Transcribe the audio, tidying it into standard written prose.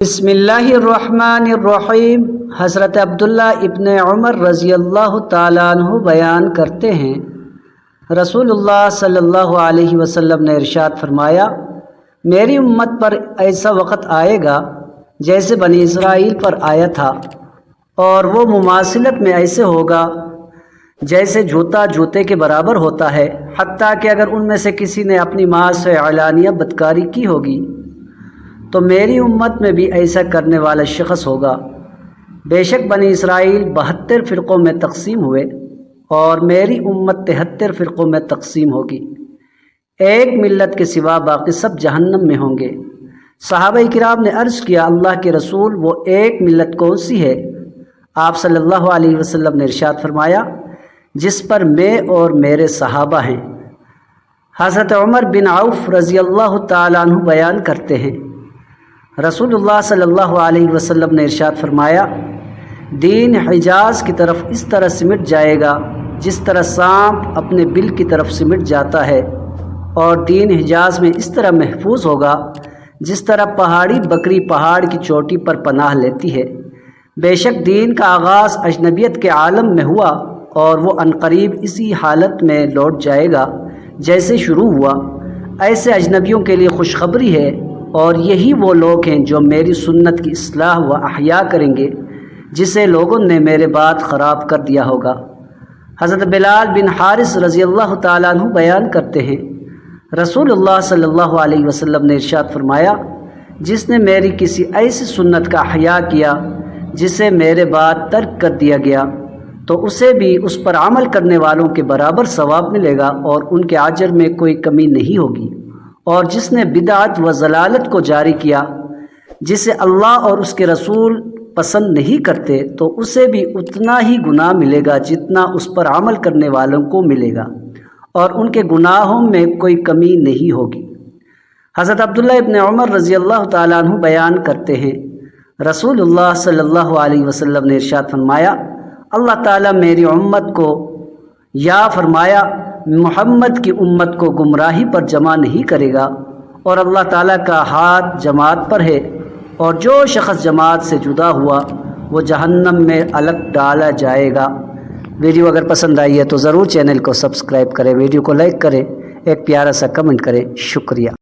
بسم اللہ الرحمن الرحیم۔ حضرت عبداللہ ابن عمر رضی اللہ تعالیٰ عنہ بیان کرتے ہیں، رسول اللہ صلی اللہ علیہ وسلم نے ارشاد فرمایا، میری امت پر ایسا وقت آئے گا جیسے بنی اسرائیل پر آیا تھا، اور وہ مماثلت میں ایسے ہوگا جیسے جوتا جوتے کے برابر ہوتا ہے، حتیٰ کہ اگر ان میں سے کسی نے اپنی ماں سے علانیہ بدکاری کی ہوگی تو میری امت میں بھی ایسا کرنے والا شخص ہوگا۔ بے شک بنی اسرائیل 72 فرقوں میں تقسیم ہوئے اور میری امت 73 فرقوں میں تقسیم ہوگی، ایک ملت کے سوا باقی سب جہنم میں ہوں گے۔ صحابہ کرام نے عرض کیا، اللہ کے رسول، وہ ایک ملت کون سی ہے؟ آپ صلی اللہ علیہ وسلم نے ارشاد فرمایا، جس پر میں اور میرے صحابہ ہیں۔ حضرت عمر بن عوف رضی اللہ تعالیٰ عنہ بیان کرتے ہیں، رسول اللہ صلی اللہ علیہ وسلم نے ارشاد فرمایا، دین حجاز کی طرف اس طرح سمٹ جائے گا جس طرح سانپ اپنے بل کی طرف سمٹ جاتا ہے، اور دین حجاز میں اس طرح محفوظ ہوگا جس طرح پہاڑی بکری پہاڑ کی چوٹی پر پناہ لیتی ہے۔ بے شک دین کا آغاز اجنبیت کے عالم میں ہوا، اور وہ عنقریب اسی حالت میں لوٹ جائے گا جیسے شروع ہوا۔ ایسے اجنبیوں کے لیے خوشخبری ہے، اور یہی وہ لوگ ہیں جو میری سنت کی اصلاح و احیا کریں گے، جسے لوگوں نے میرے بعد خراب کر دیا ہوگا۔ حضرت بلال بن حارث رضی اللہ تعالیٰ عنہ بیان کرتے ہیں، رسول اللہ صلی اللہ علیہ وسلم نے ارشاد فرمایا، جس نے میری کسی ایسی سنت کا احیا کیا جسے میرے بعد ترک کر دیا گیا تو اسے بھی اس پر عمل کرنے والوں کے برابر ثواب ملے گا، اور ان کے اجر میں کوئی کمی نہیں ہوگی۔ اور جس نے بدعت و ضلالت کو جاری کیا جسے اللہ اور اس کے رسول پسند نہیں کرتے تو اسے بھی اتنا ہی گناہ ملے گا جتنا اس پر عمل کرنے والوں کو ملے گا، اور ان کے گناہوں میں کوئی کمی نہیں ہوگی۔ حضرت عبداللہ ابن عمر رضی اللہ تعالیٰ عنہ بیان کرتے ہیں، رسول اللہ صلی اللہ علیہ وسلم نے ارشاد فرمایا، اللہ تعالیٰ میری امت کو یا فرمایا محمد کی امت کو گمراہی پر جمع نہیں کرے گا، اور اللہ تعالیٰ کا ہاتھ جماعت پر ہے، اور جو شخص جماعت سے جدا ہوا وہ جہنم میں الگ ڈالا جائے گا۔ ویڈیو اگر پسند آئی ہے تو ضرور چینل کو سبسکرائب کریں، ویڈیو کو لائک کریں، ایک پیارا سا کمنٹ کریں۔ شکریہ۔